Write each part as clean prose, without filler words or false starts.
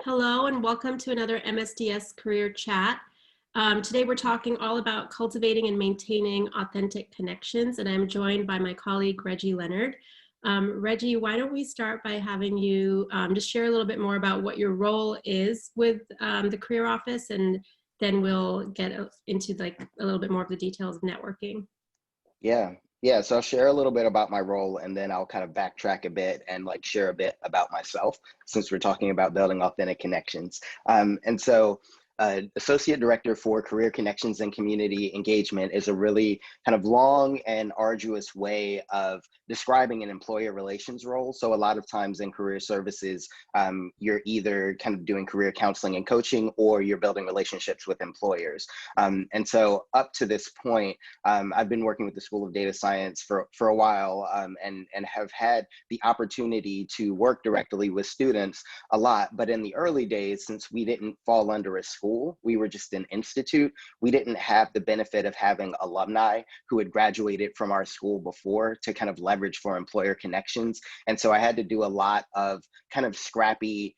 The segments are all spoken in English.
Hello and welcome to another MSDS Career Chat. Today we're talking all about cultivating and maintaining authentic connections, and I'm joined by my colleague Reggie Leonard. Reggie, why don't we start by having you just share a little bit more about what your role is with the Career Office, and then we'll get into like a little bit more of the details of networking. Yeah. So I'll share a little bit about my role and then I'll kind of backtrack a bit and share a bit about myself since we're talking about building authentic connections. Associate Director for Career Connections and Community Engagement is a really kind of long and arduous way of describing an employer relations role. So a lot of times in career services, you're either kind of doing career counseling and coaching or you're building relationships with employers. And so up to this point, I've been working with the School of Data Science for a while and have had the opportunity to work directly with students a lot. But in the early days, since we didn't fall under a school, we were just an institute. We didn't have the benefit of having alumni who had graduated from our school before to kind of leverage for employer connections. And so I had to do a lot of kind of scrappy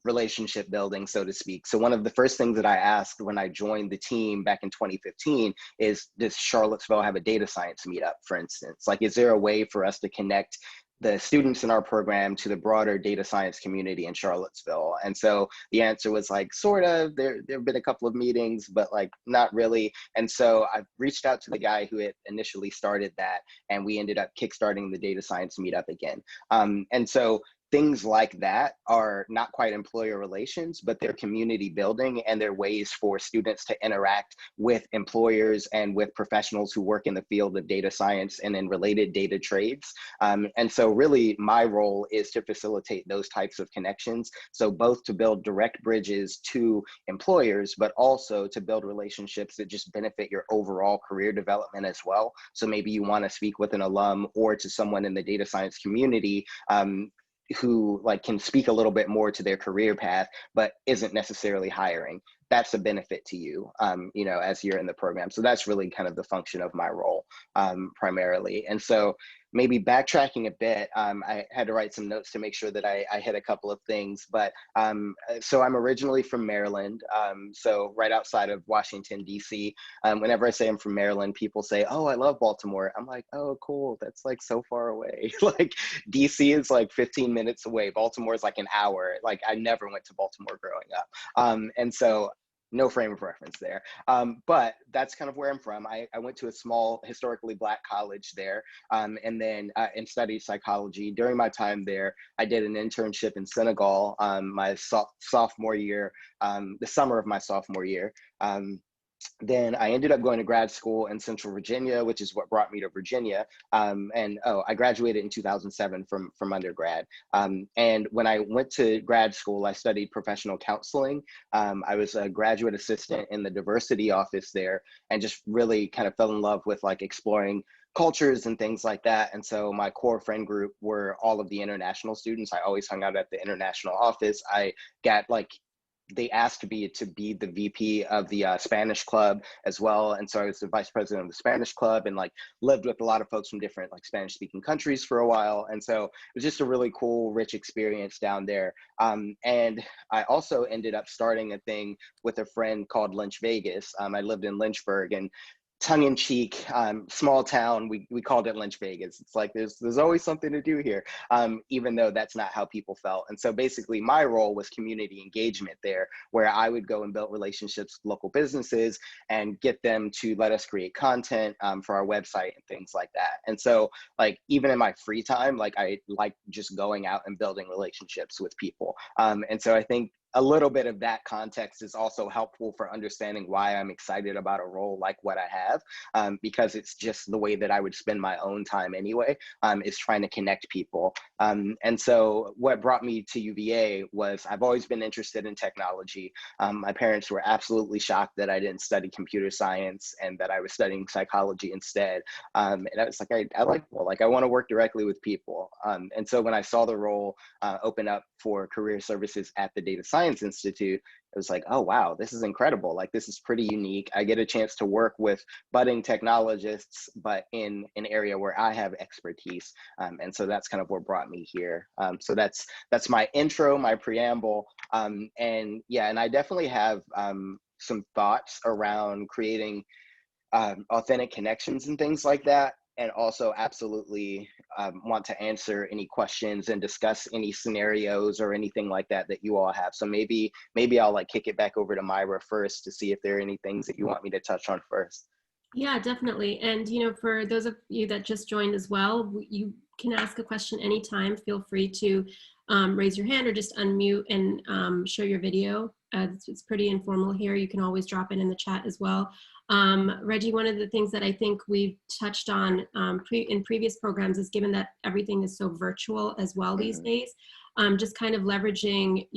relationship building, so to speak. So one of the first things that I asked when I joined the team back in 2015 is, does Charlottesville have a data science meetup, for instance? Like, is there a way for us to connect the students in our program to the broader data science community in Charlottesville? And so the answer was like, sort of, there have been a couple of meetings, but like not really. And so I reached out to the guy who had initially started that, and we ended up kickstarting the data science meetup again. And so things like that are not quite employer relations, but they're community building, and they're ways for students to interact with employers and with professionals who work in the field of data science and in related data trades. And so really my role is to facilitate those types of connections. So both to build direct bridges to employers, but also to build relationships that just benefit your overall career development as well. So maybe you want to speak with an alum or to someone in the data science community who can speak a little bit more to their career path, but isn't necessarily hiring. That's a benefit to you, as you're in the program. So that's really kind of the function of my role primarily. And so maybe backtracking a bit, I had to write some notes to make sure that I hit a couple of things. But so I'm originally from Maryland, so right outside of Washington, D.C. Whenever I say I'm from Maryland, people say, "Oh, I love Baltimore." I'm like, "Oh, cool. That's like so far away." Like DC is like 15 minutes away. Baltimore is like an hour. Like I never went to Baltimore growing up. And so no frame of reference there. But that's kind of where I'm from. I went to a small historically Black college there, and then and studied psychology. During my time there, I did an internship in Senegal my sophomore year, the summer of my sophomore year. Then I ended up going to grad school in Central Virginia, which is what brought me to Virginia. I graduated in 2007 from undergrad. And when I went to grad school, I studied professional counseling. I was a graduate assistant in the diversity office there, and just really kind of fell in love with exploring cultures and things like that. And so my core friend group were all of the international students. I always hung out at the international office. I got they asked me to be the VP of the Spanish club as well. And so I was the vice president of the Spanish club, and lived with a lot of folks from different Spanish speaking countries for a while. And so it was just a really cool, rich experience down there. And I also ended up starting a thing with a friend called Lynch Vegas. I lived in Lynchburg, and tongue-in-cheek, small town, we called it Lynch Vegas. It's like there's always something to do here, even though that's not how people felt. And so basically my role was community engagement there, where I would go and build relationships with local businesses and get them to let us create content for our website and things like that. And so even in my free time, I like just going out and building relationships with people. And so I think a little bit of that context is also helpful for understanding why I'm excited about a role like what I have, because it's just the way that I would spend my own time anyway, is trying to connect people. And so what brought me to UVA was I've always been interested in technology. My parents were absolutely shocked that I didn't study computer science and that I was studying psychology instead. And I was I want to work directly with people. And so when I saw the role open up for career services at the data science Science Institute, it was like, oh, wow, this is incredible. Like, this is pretty unique. I get a chance to work with budding technologists, but in an area where I have expertise. And so that's kind of what brought me here. So that's my intro, my preamble. And yeah, and I definitely have some thoughts around creating authentic connections and things like that. And also absolutely want to answer any questions and discuss any scenarios or anything like that that you all have. So maybe I'll like kick it back over to Myra first to see if there are any things that you want me to touch on first. Yeah, definitely. And, for those of you that just joined as well, you can ask a question anytime. Feel free to raise your hand or just unmute and share your video. It's pretty informal here. You can always drop it in the chat as well. Reggie, one of the things that I think we've touched on in previous programs is, given that everything is so virtual as well these days, just kind of leveraging,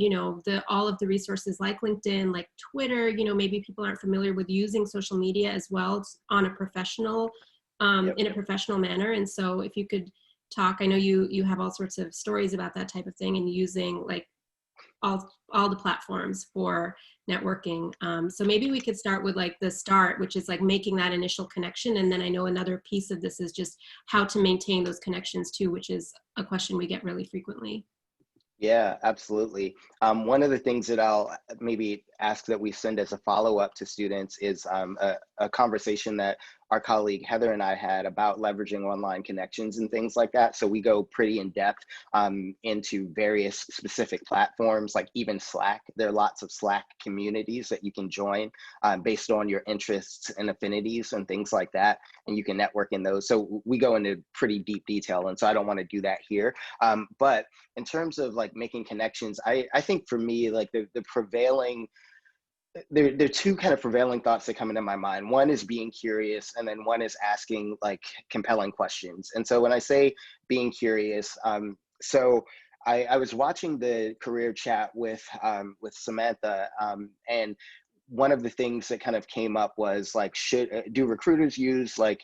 all of the resources like LinkedIn, like Twitter. Maybe people aren't familiar with using social media as well on a professional, Yep. in a professional manner. And so if you could talk, I know you have all sorts of stories about that type of thing, and using like all the platforms for networking. So maybe we could start with like the start, which is like making that initial connection. And then I know another piece of this is just how to maintain those connections too, which is a question we get really frequently. Yeah, absolutely. One of the things that I'll maybe ask that we send as a follow-up to students is a conversation that our colleague Heather and I had about leveraging online connections and things like that. So we go pretty in depth into various specific platforms, like even Slack. There are lots of Slack communities that you can join based on your interests and affinities and things like that. And you can network in those. So we go into pretty deep detail. And so I don't want to do that here. But in terms of like making connections, I think for me, like the prevailing, there are two kind of prevailing thoughts that come into my mind. One is being curious, and then one is asking like compelling questions. And so when I say being curious, so I was watching the career chat with Samantha, and one of the things that kind of came up was like, do recruiters use like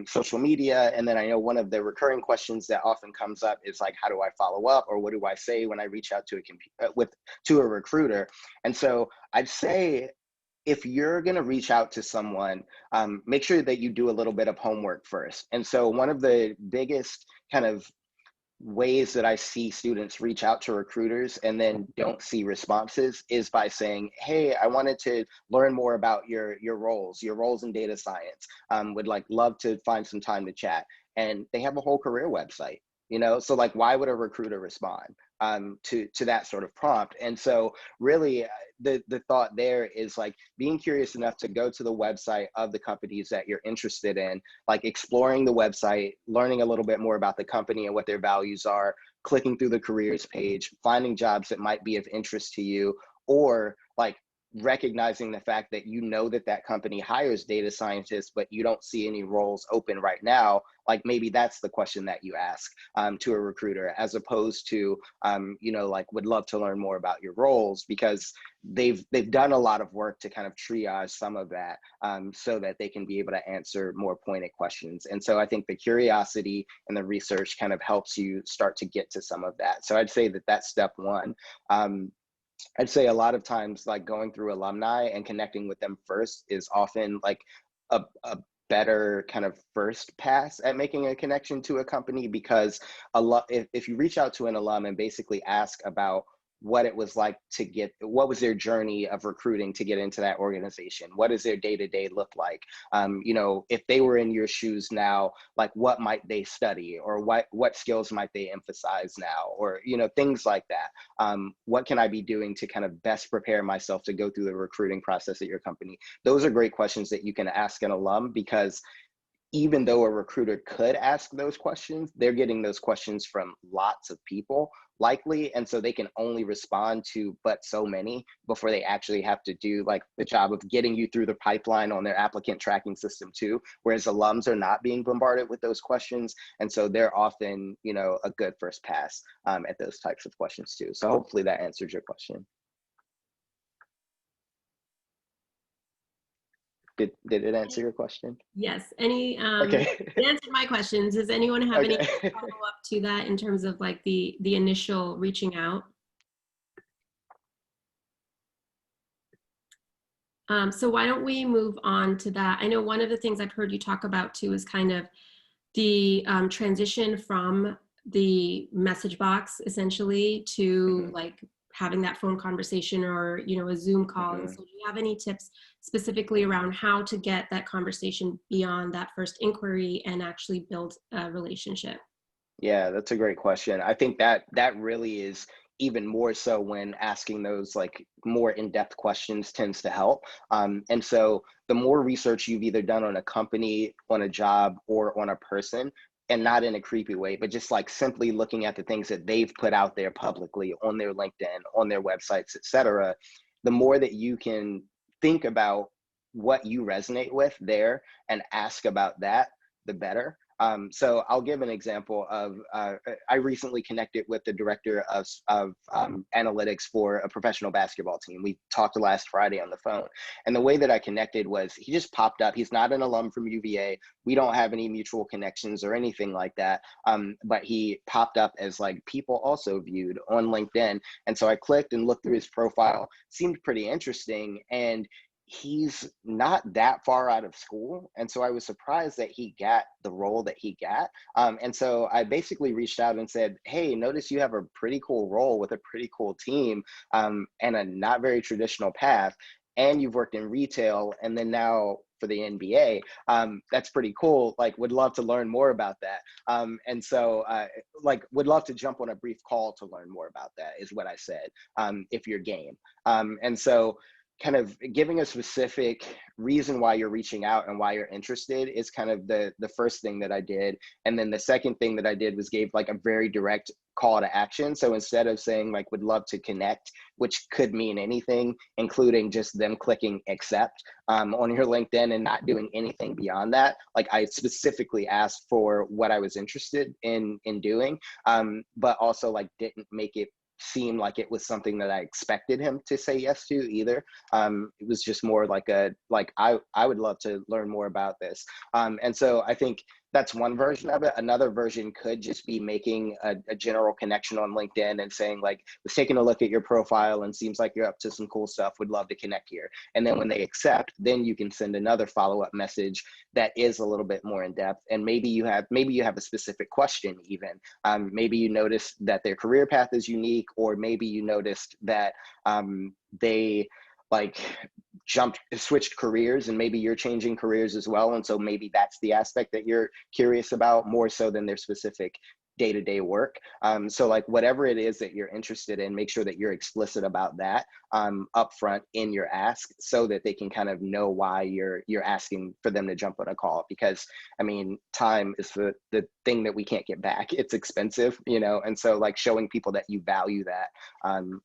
social media? And then I know one of the recurring questions that often comes up is like, how do I follow up, or what do I say when I reach out to a recruiter? And so I'd say, if you're going to reach out to someone, make sure that you do a little bit of homework first. And so one of the biggest kind of ways that I see students reach out to recruiters and then don't see responses is by saying, hey, I wanted to learn more about your roles in data science. Would like love to find some time to chat. And they have a whole career website, so like, why would a recruiter respond to that sort of prompt? And so really the thought there is like being curious enough to go to the website of the companies that you're interested in, like exploring the website, learning a little bit more about the company and what their values are, clicking through the careers page, finding jobs that might be of interest to you, or like recognizing the fact that that company hires data scientists, but you don't see any roles open right now. Like maybe that's the question that you ask to a recruiter, as opposed to like, would love to learn more about your roles, because they've done a lot of work to kind of triage some of that so that they can be able to answer more pointed questions. And so I think the curiosity and the research kind of helps you start to get to some of that. So I'd say that that's step one. I'd say a lot of times, like going through alumni and connecting with them first is often like a better kind of first pass at making a connection to a company, because if you reach out to an alum and basically ask about what it was like what was their journey of recruiting to get into that organization, what does their day-to-day look like, if they were in your shoes now, like what might they study, or what skills might they emphasize now, or things like that. What can I be doing to kind of best prepare myself to go through the recruiting process at your company? Those are great questions that you can ask an alum, because even though a recruiter could ask those questions, they're getting those questions from lots of people, likely. And so they can only respond to but so many before they actually have to do like the job of getting you through the pipeline on their applicant tracking system too. Whereas alums are not being bombarded with those questions. And so they're often, a good first pass at those types of questions too. So hopefully that answers your question. Did it answer your question? Yes. Okay. It answered my questions. Does anyone have any Okay. follow up to that in terms of like the initial reaching out? So why don't we move on to that? I know one of the things I've heard you talk about too is kind of the transition from the message box essentially to Hmm. like having that phone conversation or a Zoom call. And Hmm. so do you have any tips specifically around how to get that conversation beyond that first inquiry and actually build a relationship? Yeah, that's a great question. I think that really is even more so when asking those like more in-depth questions tends to help. And so the more research you've either done on a company, on a job, or on a person, and not in a creepy way, but just like simply looking at the things that they've put out there publicly on their LinkedIn, on their websites, etc., the more that you can think about what you resonate with there and ask about that, the better. So I'll give an example of I recently connected with the director of analytics for a professional basketball team. We talked last Friday on the phone. And the way that I connected was he just popped up. He's not an alum from UVA. We don't have any mutual connections or anything like that. But he popped up as like people also viewed on LinkedIn. And so I clicked and looked through his profile, seemed pretty interesting. And he's not that far out of school. And so I was surprised that he got the role that he got. And so I basically reached out and said, hey, notice you have a pretty cool role with a pretty cool team, and a not very traditional path. And you've worked in retail and then now for the NBA. That's pretty cool. Like, would love to learn more about that. And so, like, would love to jump on a brief call to learn more about that, is what I said, if you're game. And so, kind of giving a specific reason why you're reaching out and why you're interested is kind of the first thing that I did. And then the second thing that I did was gave like a very direct call to action. So instead of saying like would love to connect, which could mean anything, including just them clicking accept on your LinkedIn and not doing anything beyond that, like I specifically asked for what I was interested in doing, but also like didn't make it seem like it was something that I expected him to say yes to either. It was just more like I would love to learn more about this. And so I think that's one version of it. Another version could just be making a general connection on LinkedIn and saying like, was taking a look at your profile and seems like you're up to some cool stuff. Would love to connect here. And then when they accept, then you can send another follow-up message that is a little bit more in depth. And maybe you have a specific question even. Maybe you noticed that their career path is unique, or maybe you noticed that they like switched careers, and maybe you're changing careers as well. And so maybe that's the aspect that you're curious about more so than their specific day-to-day work. So like whatever it is that you're interested in, make sure that you're explicit about that upfront in your ask, so that they can kind of know why you're asking for them to jump on a call. Because I mean, time is the thing that we can't get back. It's expensive, and so like showing people that you value that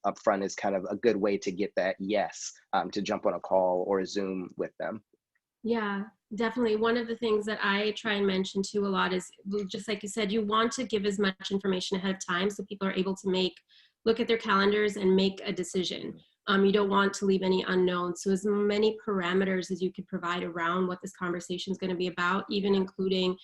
upfront is kind of a good way to get that yes, to jump on a call or a Zoom with them. Yeah, definitely. One of the things that I try and mention too a lot is just like you said, you want to give as much information ahead of time so people are able to look at their calendars and make a decision. You don't want to leave any unknown. So as many parameters as you could provide around what this conversation is going to be about, even Yeah. including,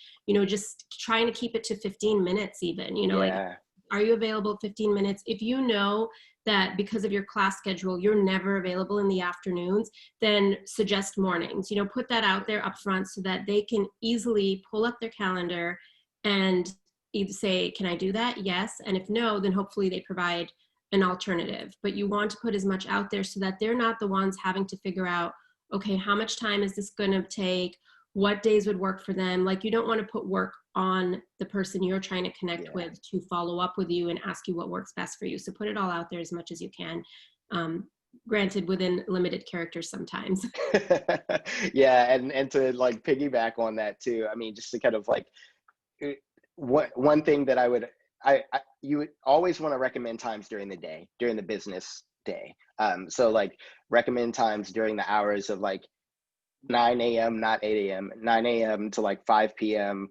just trying to keep it to 15 minutes even, like, Yeah. are you available 15 minutes? If you know that because of your class schedule, you're never available in the afternoons, then suggest mornings. Put that out there up front so that they can easily pull up their calendar and either say, can I do that? Yes. And if no, then hopefully they provide an alternative. But you want to put as much out there so that they're not the ones having to figure out, okay, how much time is this going to take? What days would work for them? Like, you don't want to put work on the person you're trying to connect Yeah. with to follow up with you and ask you what works best for you. So put it all out there as much as you can. Granted, within limited characters sometimes. Yeah, and to like piggyback on that too. I mean, just to kind of like one thing that I you would always want to recommend times during the day, during the business day. So like recommend times during the hours of like 9 a.m., not 8 a.m., 9 a.m. to like 5 p.m.,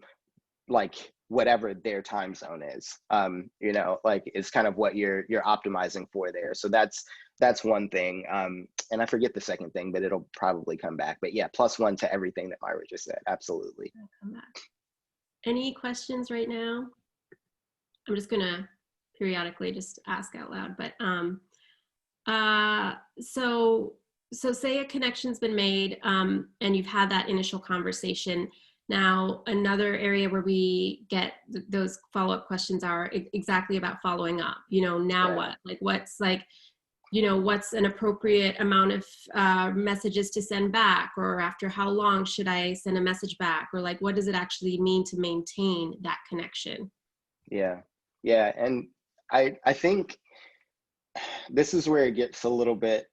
like whatever their time zone is. Like is kind of what you're optimizing for there. So that's one thing. And I forget the second thing, but it'll probably come back. But yeah, +1 to everything that Myra just said. Absolutely. Any questions right now? I'm just gonna periodically just ask out loud. But so So say a connection's been made, and you've had that initial conversation. Now, another area where we get those follow-up questions are exactly about following up. Now Yeah. what? Like, what's an appropriate amount of messages to send back, or after how long should I send a message back, or like, what does it actually mean to maintain that connection? Yeah. Yeah. And I think this is where it gets a little bit,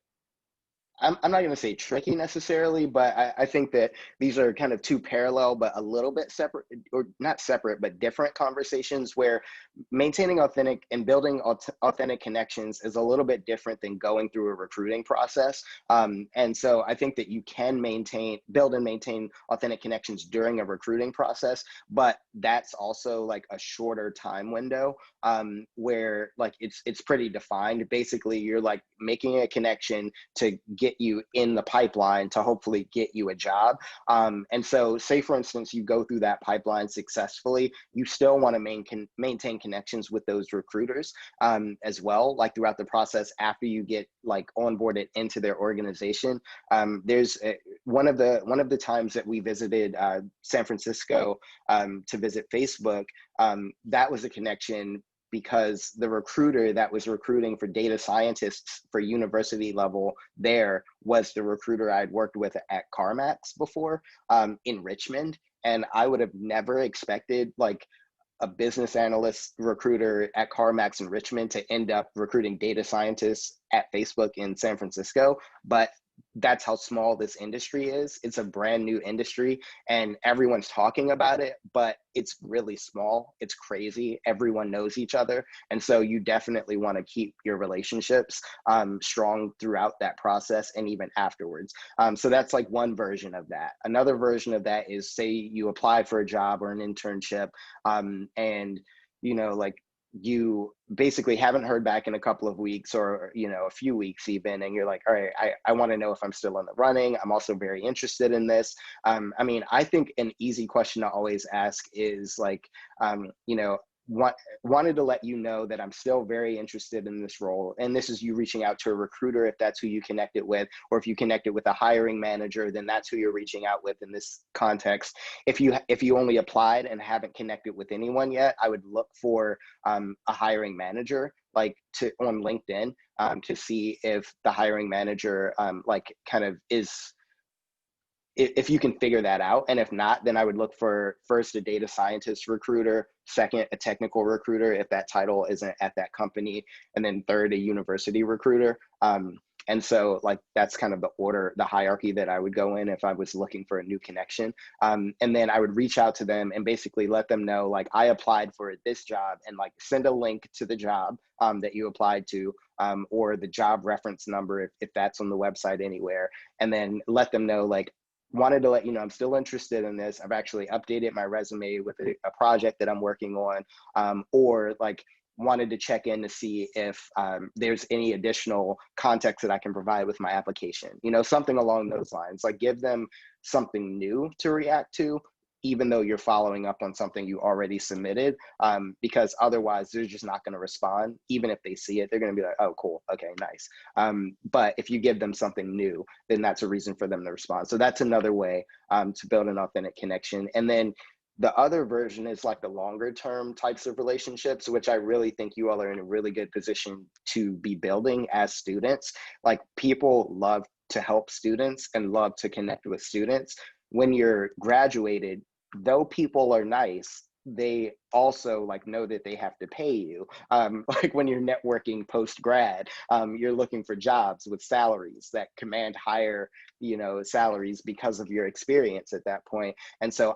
I'm not going to say tricky necessarily, but I think that these are kind of two parallel, but a little bit separate, or not separate, but different conversations where maintaining authentic and building authentic connections is a little bit different than going through a recruiting process. And so I think that you can build and maintain authentic connections during a recruiting process, but that's also like a shorter time window, where like it's pretty defined. Basically, you're like making a connection to get you in the pipeline to hopefully get you a job. And so say, for instance, you go through that pipeline successfully, you still want to maintain connections with those recruiters, as well, like throughout the process after you get like onboarded into their organization. One of the times that we visited San Francisco, to visit Facebook, that was a connection because the recruiter that was recruiting for data scientists for university level there was the recruiter I'd worked with at CarMax before, in Richmond. And I would have never expected like a business analyst recruiter at CarMax in Richmond to end up recruiting data scientists at Facebook in San Francisco. But that's how small this industry is. It's a brand new industry and everyone's talking about it, but it's really small. It's crazy. Everyone knows each other. And so you definitely want to keep your relationships strong throughout that process and even afterwards. So that's like one version of that. Another version of that is, say you apply for a job or an internship, and like you basically haven't heard back in a couple of weeks, or a few weeks even, and you're like, all right, I want to know if I'm still in the running. I'm also very interested in this. I mean, I think an easy question to always ask is like, wanted to let you know that I'm still very interested in this role. And this is you reaching out to a recruiter if that's who you connected with, or if you connected with a hiring manager, then that's who you're reaching out with in this context. If you only applied and haven't connected with anyone yet, I would look for a hiring manager, like on LinkedIn, to see if the hiring manager like kind of is, if you can figure that out. And if not, then I would look for first a data scientist recruiter, second a technical recruiter if that title isn't at that company, and then third a university recruiter. And so like that's kind of the order, the hierarchy that I would go in if I was looking for a new connection. And then I would reach out to them and basically let them know like I applied for this job, and like send a link to the job that you applied to, or the job reference number if that's on the website anywhere. And then let them know like, wanted to let you know I'm still interested in this. I've actually updated my resume with a project that I'm working on, or like wanted to check in to see if there's any additional context that I can provide with my application, something along those lines. Like give them something new to react to, even though you're following up on something you already submitted, because otherwise they're just not going to respond. Even if they see it, they're going to be like, oh, cool. Okay, nice. But if you give them something new, then that's a reason for them to respond. So that's another way to build an authentic connection. And then the other version is like the longer term types of relationships, which I really think you all are in a really good position to be building as students. Like people love to help students and love to connect with students. When you're graduated, though people are nice, they also like know that they have to pay you. Like when you're networking post grad, you're looking for jobs with salaries that command higher, salaries because of your experience at that point. And so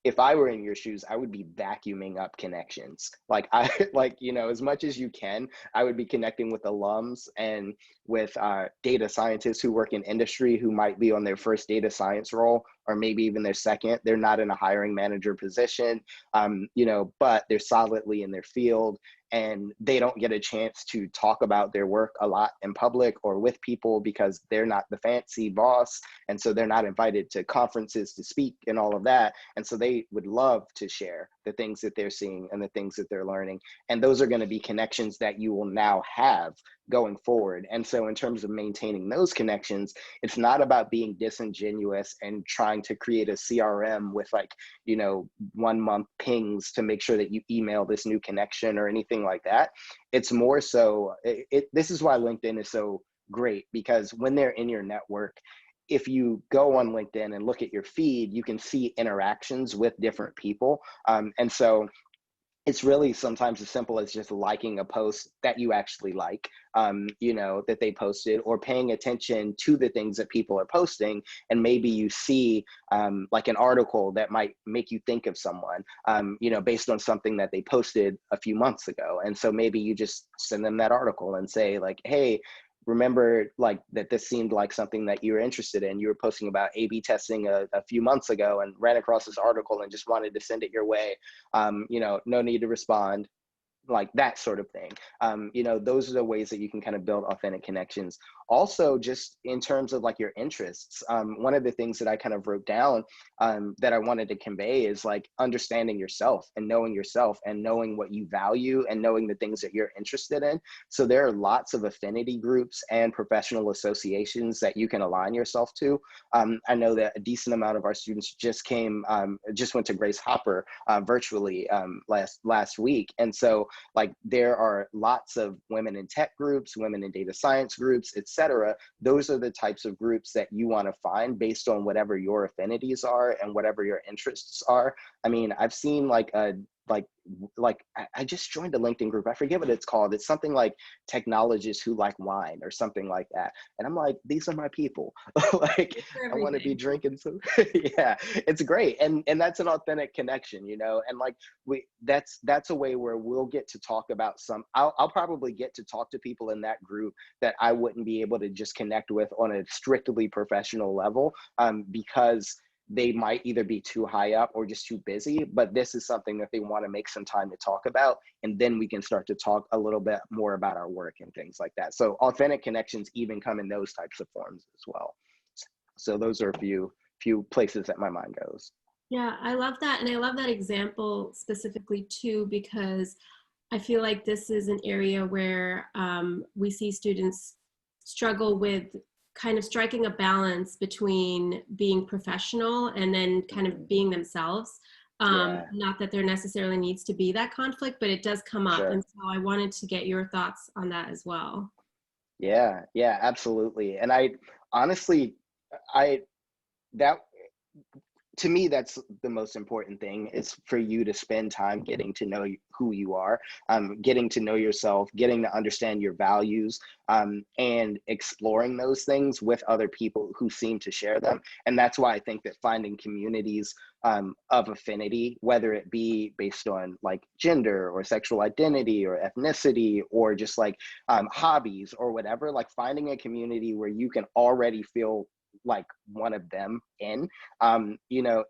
if I were in your shoes, I would be vacuuming up connections. Like I like, as much as you can, I would be connecting with alums and with data scientists who work in industry who might be on their first data science role, or maybe even their second. They're not in a hiring manager position, but they're solidly in their field. and they don't get a chance to talk about their work a lot in public or with people because they're not the fancy boss, and so they're not invited to conferences to speak and all of that, and so they would love to share the things that they're seeing and the things that they're learning, and those are going to be connections that you will now have going forward. And so in terms of maintaining those connections, it's not about being disingenuous and trying to create a CRM with like, 1 month pings to make sure that you email this new connection or anything like that. It's more so, this is why LinkedIn is so great, because when they're in your network, if you go on LinkedIn and look at your feed, you can see interactions with different people. And so it's really sometimes as simple as just liking a post that you actually like, that they posted, or paying attention to the things that people are posting. And maybe you see like an article that might make you think of someone, based on something that they posted a few months ago. And so maybe you just send them that article and say like, hey, remember like that this seemed like something that you were interested in. You were posting about A/B testing a few months ago and ran across this article and just wanted to send it your way. No need to respond, like that sort of thing. Those are the ways that you can kind of build authentic connections. Also, just in terms of like your interests, one of the things that I kind of wrote down that I wanted to convey is like understanding yourself and knowing what you value and knowing the things that you're interested in. So there are lots of affinity groups and professional associations that you can align yourself to. I know that a decent amount of our students just went to Grace Hopper virtually last week. And so like there are lots of women in tech groups, women in data science groups, etc. Those are the types of groups that you want to find based on whatever your affinities are and whatever your interests are. I mean, I've seen I just joined a LinkedIn group. I forget what it's called. It's something like technologists who like wine or something like that. And I'm like, these are my people. Like I want to be drinking some. Yeah, it's great. And that's an authentic connection, and like that's a way where we'll get to talk about I'll probably get to talk to people in that group that I wouldn't be able to just connect with on a strictly professional level, because they might either be too high up or just too busy, but this is something that they want to make some time to talk about. And then we can start to talk a little bit more about our work and things like that. So authentic connections even come in those types of forms as well. So those are a few places that my mind goes. Yeah, I love that. And I love that example specifically too, because I feel like this is an area where we see students struggle with kind of striking a balance between being professional and then kind of being themselves. Yeah, Not that there necessarily needs to be that conflict, but it does come up. sure. And so I wanted to get your thoughts on that as well. Yeah, absolutely. And I honestly, I that to me, that's the most important thing, is for you to spend time getting to know who you are, getting to know yourself, getting to understand your values, and exploring those things with other people who seem to share them. And that's why I think that finding communities of affinity, whether it be based on like gender or sexual identity or ethnicity or just like hobbies or whatever, like finding a community where you can already feel like one of them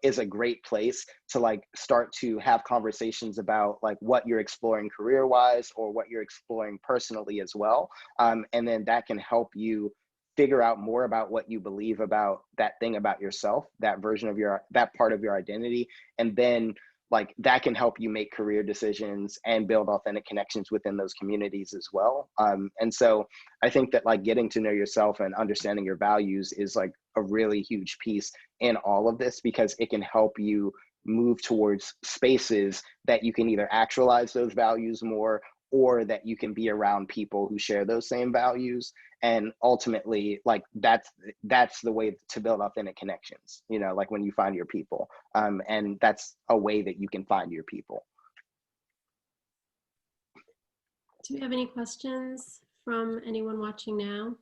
is a great place to like start to have conversations about like what you're exploring career wise or what you're exploring personally as well. And then that can help you figure out more about what you believe about that thing about yourself, that version of that part of your identity. And then like that can help you make career decisions and build authentic connections within those communities as well. And so I think that like getting to know yourself and understanding your values is like a really huge piece in all of this, because it can help you move towards spaces that you can either actualize those values more, or that you can be around people who share those same values. And ultimately like that's the way to build authentic connections, like when you find your people, and that's a way that you can find your people. Do we have any questions from anyone watching now?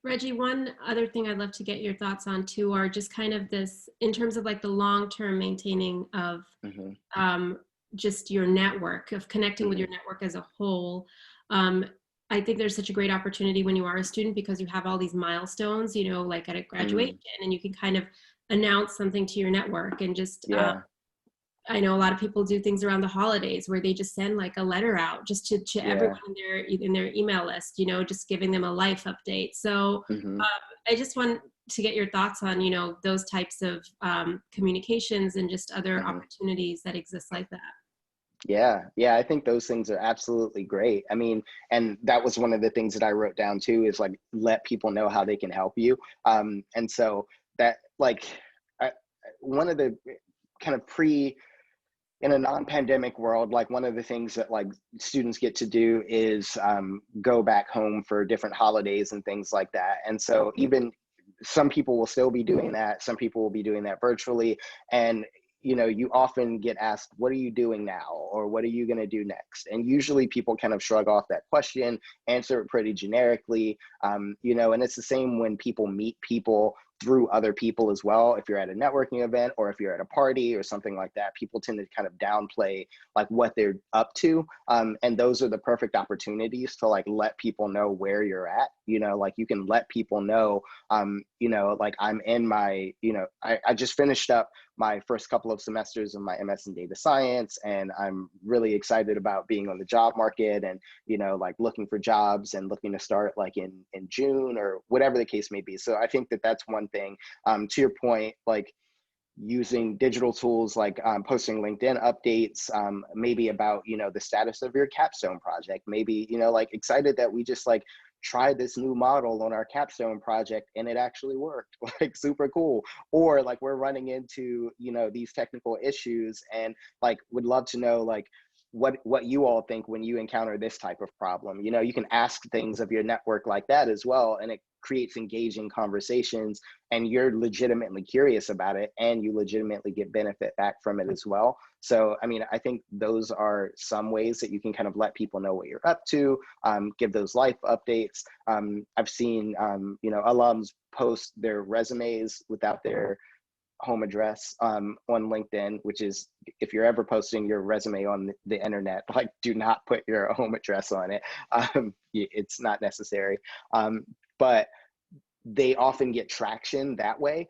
Reggie, one other thing I'd love to get your thoughts on too, are just kind of this, in terms of like the long-term maintaining of just your network, of connecting with your network as a whole. I think there's such a great opportunity when you are a student, because you have all these milestones, like at a graduation, and you can kind of announce something to your network and just Yeah. I know a lot of people do things around the holidays where they just send like a letter out just to everyone Yeah. in their email list, you know, just giving them a life update. So Hmm. I just want to get your thoughts on, you know, those types of communications and just other hmm opportunities that exist like that. Yeah, yeah, I think those things are absolutely great. I mean, and that was one of the things that I wrote down too, is like let people know how they can help you. And so that like I, one of the kind of pre in a non-pandemic world, like one of the things that like students get to do is go back home for different holidays and things like that. And so even some people will still be doing that. Some people will be doing that virtually. And you know, you often get asked, what are you doing now? Or what are you going to do next? And usually people kind of shrug off that question, answer it pretty generically. You know, and it's the same when people meet people through other people as well. If you're at a networking event or if you're at a party or something like that, people tend to kind of downplay like what they're up to. And those are the perfect opportunities to like let people know where you're at. You know, like you can let people know, you know, like I'm in my, you know, I just finished up my first couple of semesters of my MS in data science, and I'm really excited about being on the job market and, you know, like looking for jobs and looking to start like in June or whatever the case may be. So I think that that's one thing. To your point, like using digital tools like posting LinkedIn updates, maybe about, you know, the status of your capstone project, maybe, you know, like excited that we just like tried this new model on our capstone project and it actually worked, like super cool. Or like we're running into, you know, these technical issues and like would love to know like what you all think when you encounter this type of problem. You know, you can ask things of your network like that as well, and it creates engaging conversations, and you're legitimately curious about it and you legitimately get benefit back from it as well. So I mean, I think those are some ways that you can kind of let people know what you're up to, give those life updates. I've seen you know, alums post their resumes without their home address on LinkedIn, which is, if you're ever posting your resume on the internet, like do not put your home address on it. It's not necessary. But they often get traction that way,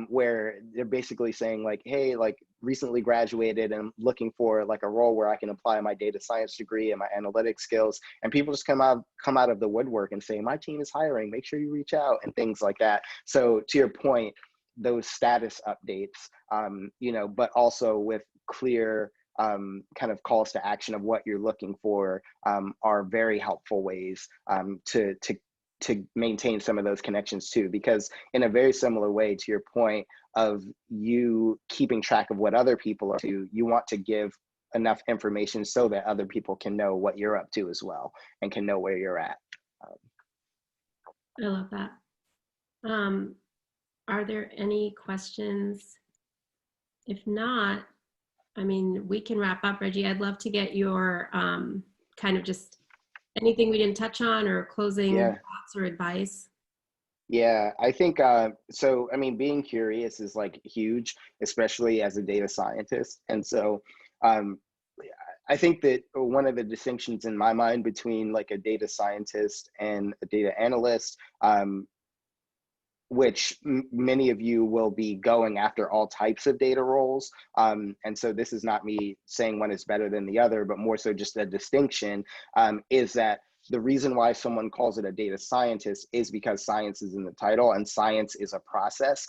where they're basically saying like, hey, like recently graduated and I'm looking for like a role where I can apply my data science degree and my analytics skills. And people just come out of the woodwork and say, my team is hiring, make sure you reach out, and things like that. So to your point, those status updates, you know, but also with clear kind of calls to action of what you're looking for, are very helpful ways to maintain some of those connections too. Because in a very similar way to your point of you keeping track of what other people are up to, you want to give enough information so that other people can know what you're up to as well and can know where you're at. I love that. Um, are there any questions? If not, I mean, we can wrap up, Reggie. I'd love to get your kind of just anything we didn't touch on or closing Yeah. thoughts or advice. Yeah, I think so. I mean, being curious is like huge, especially as a data scientist. And so um, I think that one of the distinctions in my mind between like a data scientist and a data analyst, which many of you will be going after all types of data roles. And so this is not me saying one is better than the other, but more so just a distinction, is that the reason why someone calls it a data scientist is because science is in the title, and science is a process,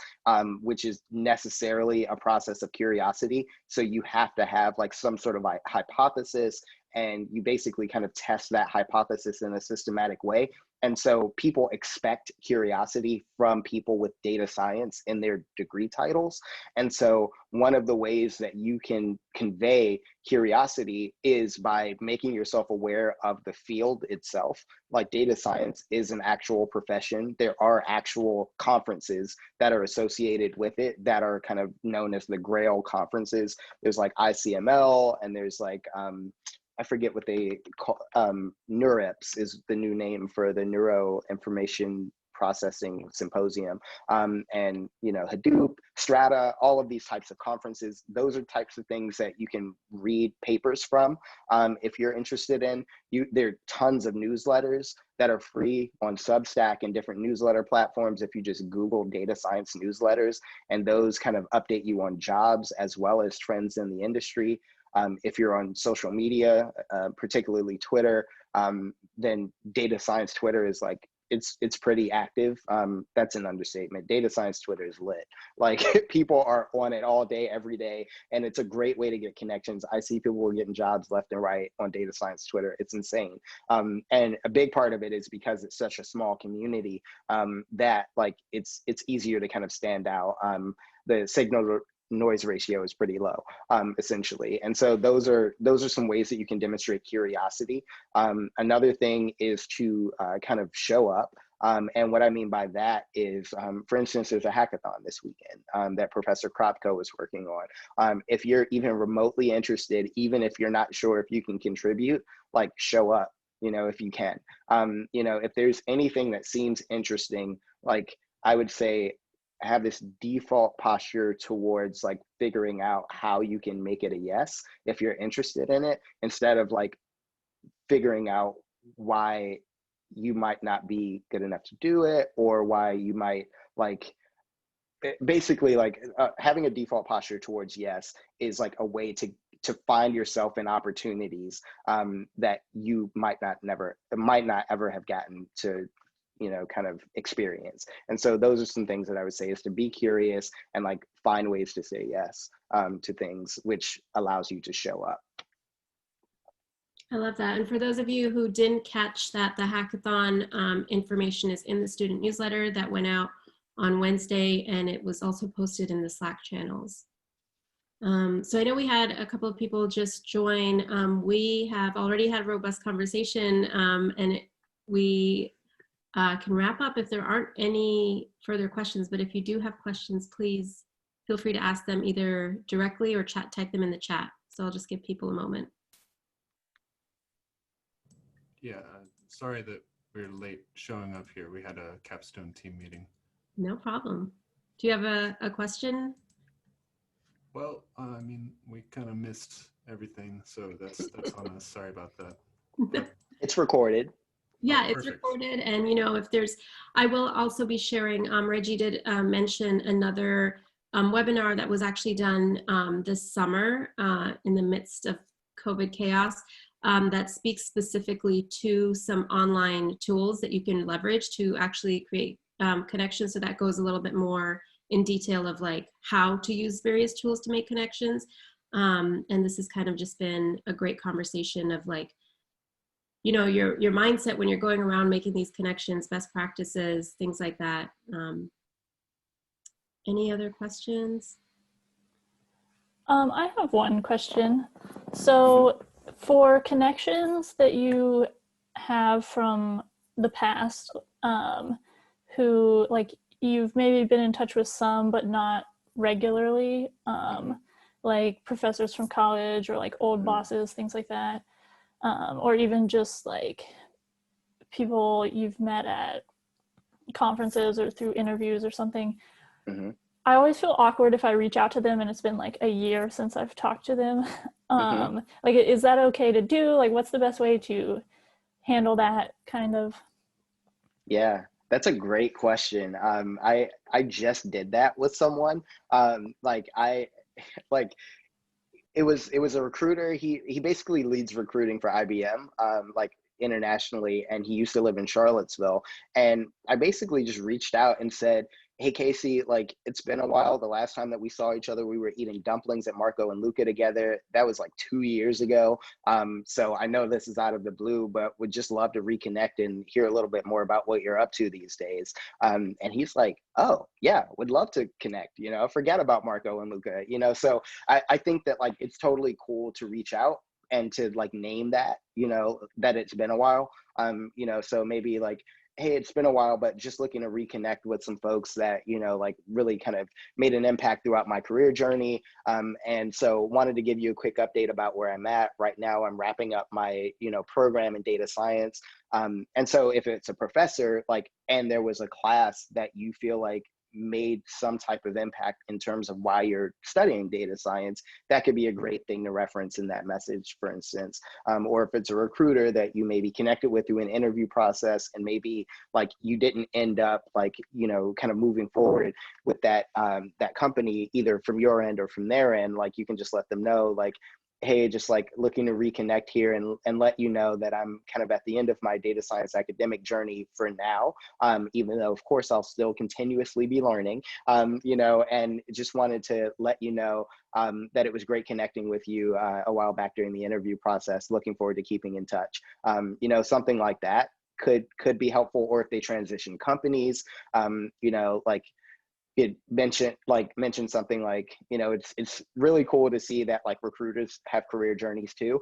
which is necessarily a process of curiosity. So you have to have like some sort of hypothesis, and you basically kind of test that hypothesis in a systematic way. And so people expect curiosity from people with data science in their degree titles. And so one of the ways that you can convey curiosity is by making yourself aware of the field itself. Like data science is an actual profession. There are actual conferences that are associated with it that are kind of known as the Grail conferences. There's like ICML, and there's like, I forget what they call, NeurIPS is the new name for the Neuro Information processing symposium, and Hadoop, Strata, all of these types of conferences. Those are types of things that you can read papers from if you're interested in. There are tons of newsletters that are free on Substack and different newsletter platforms. If you just Google data science newsletters, and those kind of update you on jobs as well as trends in the industry. If you're on social media, particularly Twitter, then data science Twitter is like, it's pretty active. That's an understatement. Data science Twitter is lit. Like people are on it all day, every day, and it's a great way to get connections. I see people getting jobs left and right on data science Twitter. It's insane. And a big part of it is because it's such a small community that like it's easier to kind of stand out. The signal noise ratio is pretty low, essentially. And so those are some ways that you can demonstrate curiosity. Another thing is to kind of show up. And what I mean by that is, for instance, there's a hackathon this weekend that Professor Kropko is working on. If you're even remotely interested, even if you're not sure if you can contribute, like show up, if you can. If there's anything that seems interesting, like I would say, have this default posture towards like figuring out how you can make it a yes if you're interested in it, instead of like figuring out why you might not be good enough to do it, or why you might like basically like having a default posture towards yes is like a way to find yourself in opportunities that you might not ever have gotten to kind of experience. And so those are some things that I would say, is to be curious and like find ways to say yes to things, which allows you to show up. I love that. And for those of you who didn't catch that, the hackathon information is in the student newsletter that went out on Wednesday, and it was also posted in the Slack channels. So I know we had a couple of people just join. We have already had a robust conversation, and we can wrap up if there aren't any further questions. But if you do have questions, please feel free to ask them either directly or type them in the chat. So I'll just give people a moment. Yeah, sorry that we're late showing up here. We had a capstone team meeting. No problem. Do you have a question? Well, I mean, we kind of missed everything, so that's on us. Sorry about that. But, it's recorded. Yeah, it's recorded. And, if there's, I will also be sharing, Reggie did mention another webinar that was actually done this summer in the midst of COVID chaos that speaks specifically to some online tools that you can leverage to actually create connections. So that goes a little bit more in detail of like how to use various tools to make connections. And this has kind of just been a great conversation of like, your mindset when you're going around making these connections, best practices, things like that. Any other questions? I have one question. So for connections that you have from the past, who like you've maybe been in touch with some, but not regularly, like professors from college or like old bosses, things like that. Or even just like people you've met at conferences or through interviews or something. Mm-hmm. I always feel awkward if I reach out to them and it's been like a year since I've talked to them. Like, is that okay to do? Like, what's the best way to handle that kind of? Yeah, that's a great question. I just did that with someone. It was a recruiter. He basically leads recruiting for IBM, like internationally, and he used to live in Charlottesville. And I basically just reached out and said, "Hey Casey, like it's been a while. The last time that we saw each other, we were eating dumplings at Marco and Luca together. That was like 2 years ago. So I know this is out of the blue, but would just love to reconnect and hear a little bit more about what you're up to these days." And he's like, "Oh yeah, would love to connect. Forget about Marco and Luca. So I think that like it's totally cool to reach out and to like name that, that it's been a while. So maybe like hey, it's been a while, but just looking to reconnect with some folks that, you know, like really kind of made an impact throughout my career journey. And so wanted to give you a quick update about where I'm at. Right now, I'm wrapping up my, you know, program in data science. And so if it's a professor, like, and there was a class that you feel like made some type of impact in terms of why you're studying data science, that could be a great thing to reference in that message, for instance. Or if it's a recruiter that you may be connected with through an interview process, and maybe like you didn't end up like, you know, kind of moving forward with that that company, either from your end or from their end, like you can just let them know, like, hey, just like looking to reconnect here and let you know that I'm kind of at the end of my data science academic journey for now, even though of course I'll still continuously be learning, you know, and just wanted to let you know that it was great connecting with you a while back during the interview process. Looking forward to keeping in touch. You know, something like that could be helpful. Or if they transition companies, you know, like it mentioned something like, you know, it's really cool to see that like recruiters have career journeys too.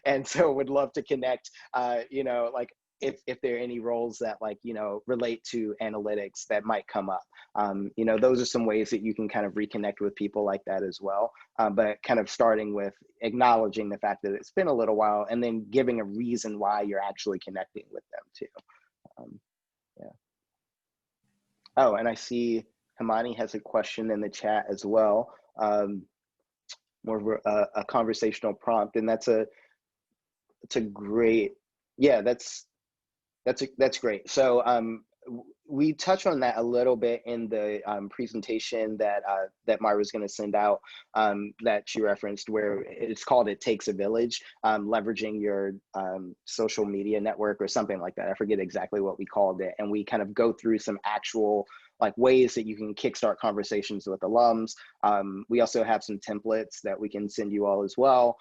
And so would love to connect, you know, like if there are any roles that like, you know, relate to analytics that might come up. You know, those are some ways that you can kind of reconnect with people like that as well. But kind of starting with acknowledging the fact that it's been a little while, and then giving a reason why you're actually connecting with them too. Yeah. Oh, and I see Himani has a question in the chat as well. More of a conversational prompt, and that's a great, yeah, that's great. So we touch on that a little bit in the presentation that that Myra's going to send out, that she referenced, where it's called "It Takes a Village," leveraging your social media network or something like that. I forget exactly what we called it, and we kind of go through some actual like ways that you can kickstart conversations with alums. We also have some templates that we can send you all as well,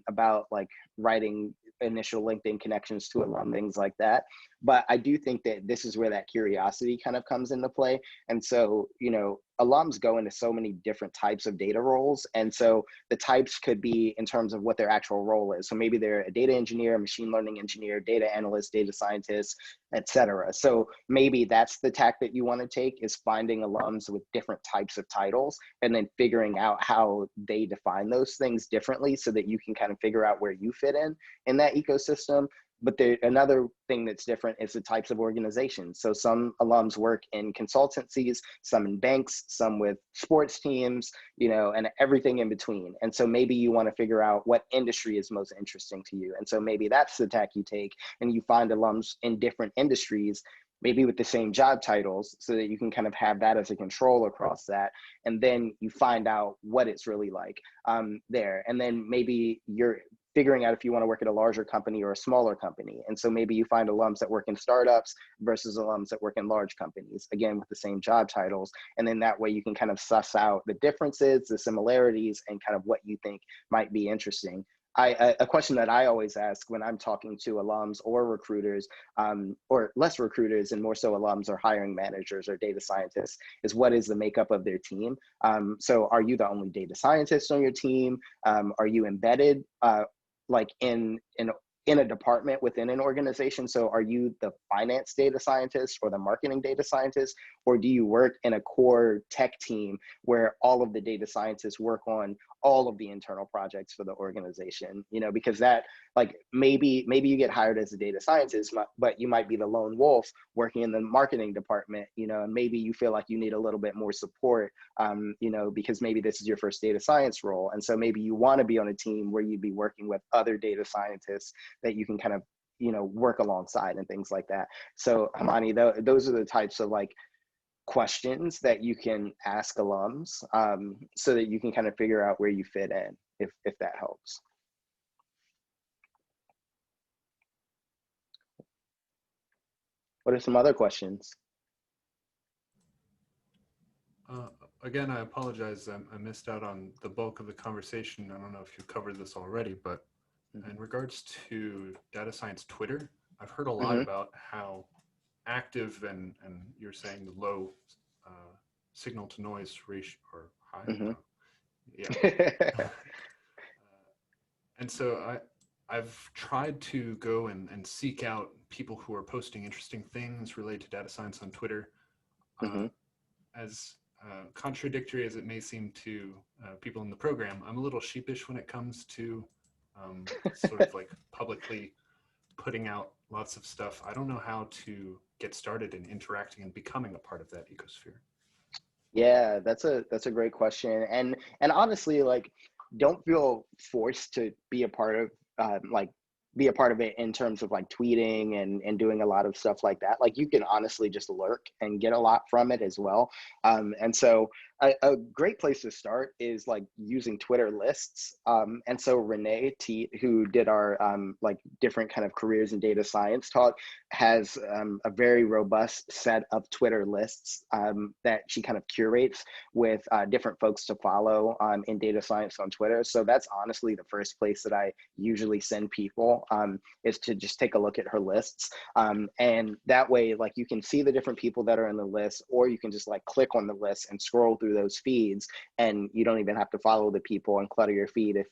about like writing initial LinkedIn connections to alum, things like that. But I do think that this is where that curiosity kind of comes into play. And so, you know, alums go into so many different types of data roles. And so the types could be in terms of what their actual role is. So maybe they're a data engineer, a machine learning engineer, data analyst, data scientist, et cetera. So maybe that's the tack that you want to take, is finding alums with different types of titles and then figuring out how they define those things differently so that you can kind of figure out where you fit in that ecosystem. But another thing that's different is the types of organizations. So some alums work in consultancies, some in banks, some with sports teams, you know, and everything in between. And so maybe you want to figure out what industry is most interesting to you. And so maybe that's the tack you take, and you find alums in different industries, maybe with the same job titles, so that you can kind of have that as a control across that. And then you find out what it's really like there. And then maybe you're figuring out if you want to work at a larger company or a smaller company. And so maybe you find alums that work in startups versus alums that work in large companies, again, with the same job titles. And then that way you can kind of suss out the differences, the similarities, and kind of what you think might be interesting. A question that I always ask when I'm talking to alums or recruiters, or less recruiters and more so alums or hiring managers or data scientists, is what is the makeup of their team? So are you the only data scientist on your team? Are you embedded like in a department within an organization? So are you the finance data scientist or the marketing data scientist, or do you work in a core tech team where all of the data scientists work on all of the internal projects for the organization? You know, because that, like, maybe you get hired as a data scientist, but you might be the lone wolf working in the marketing department, you know, and maybe you feel like you need a little bit more support, you know, because maybe this is your first data science role. And so maybe you want to be on a team where you'd be working with other data scientists that you can kind of, you know, work alongside and things like that. So Himani, those are the types of like questions that you can ask alums, so that you can kind of figure out where you fit in, if that helps. What are some other questions? Again, I apologize. I missed out on the bulk of the conversation. I don't know if you covered this already, but in regards to data science Twitter, I've heard a lot about how active and you're saying the low signal to noise ratio, or high. Yeah. And so I've tried to go and seek out people who are posting interesting things related to data science on Twitter. Mm-hmm. As contradictory as it may seem to people in the program, I'm a little sheepish when it comes to sort of like publicly putting out lots of stuff. I don't know how to get started in interacting and becoming a part of that ecosphere. Yeah, that's a great question. And honestly, like, don't feel forced to be a part of like be a part of it in terms of like tweeting and doing a lot of stuff like that. Like, you can honestly just lurk and get a lot from it as well. And so a great place to start is like using Twitter lists. And so Renee T, who did our like different kind of careers in data science talk, has a very robust set of Twitter lists that she kind of curates with different folks to follow in data science on Twitter. So that's honestly the first place that I usually send people, is to just take a look at her lists. And that way, like, you can see the different people that are in the list, or you can just like click on the list and scroll through those feeds, and you don't even have to follow the people and clutter your feed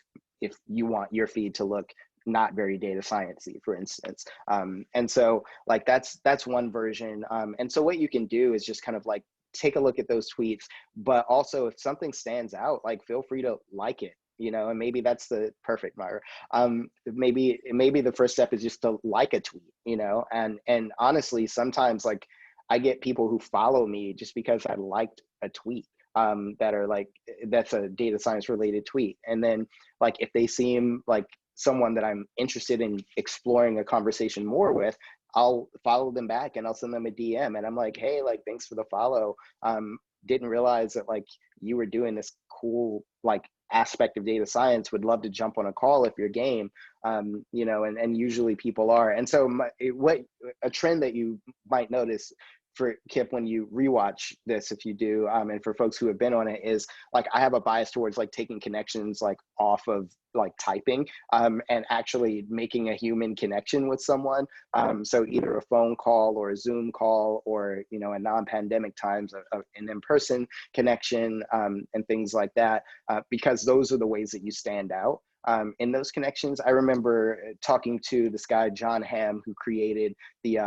if you want your feed to look not very data sciencey, for instance. And so like that's one version. And so what you can do is just kind of like take a look at those tweets, but also if something stands out, like, feel free to like it, you know. And maybe that's the perfect, Myra. Maybe the first step is just to like a tweet, you know. And honestly, sometimes like I get people who follow me just because I liked a tweet, that are like, that's a data science related tweet. And then like if they seem like someone that I'm interested in exploring a conversation more with, I'll follow them back and I'll send them a DM, and I'm like, hey, like, thanks for the follow. Didn't realize that like you were doing this cool like aspect of data science. Would love to jump on a call if you're game. You know, and usually people are. And so what a trend that you might notice for Kip when you rewatch this, if you do, and for folks who have been on it, is like I have a bias towards like taking connections like off of like typing, and actually making a human connection with someone. So either a phone call or a Zoom call, or, you know, in non-pandemic times, an in-person connection, and things like that, because those are the ways that you stand out. In those connections, I remember talking to this guy, John Hamm, who created the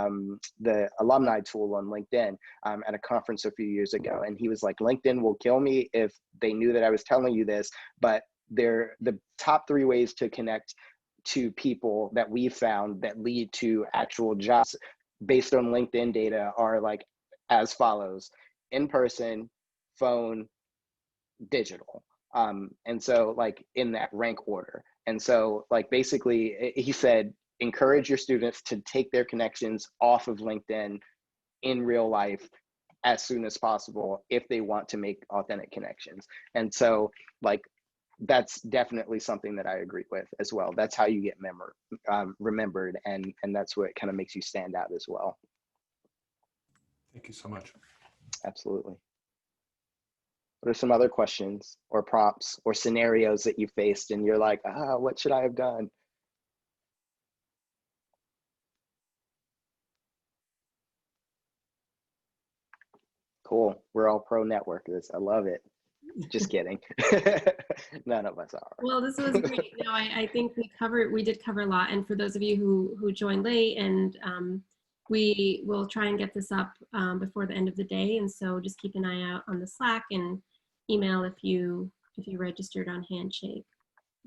alumni tool on LinkedIn, at a conference a few years ago. And he was like, LinkedIn will kill me if they knew that I was telling you this, but they're the top 3 ways to connect to people that we've found that lead to actual jobs based on LinkedIn data are like as follows: in person, phone, digital. And so like in that rank order. And so like basically he said, encourage your students to take their connections off of LinkedIn in real life as soon as possible if they want to make authentic connections. And so like that's definitely something that I agree with as well. That's how you get remembered, and that's what kind of makes you stand out as well. Thank you so much. Absolutely. What are some other questions or prompts or scenarios that you faced and you're like, what should I have done? Cool. We're all pro networkers. I love it. Just kidding. None of us are. Well, this was great. No, I think we did cover a lot. And for those of you who joined late, and we will try and get this up before the end of the day. And so just keep an eye out on the Slack and email if you registered on Handshake.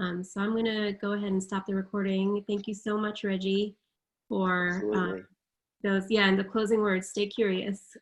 So I'm going to go ahead and stop the recording. Thank you so much, Reggie, for those. Yeah, and the closing words, stay curious.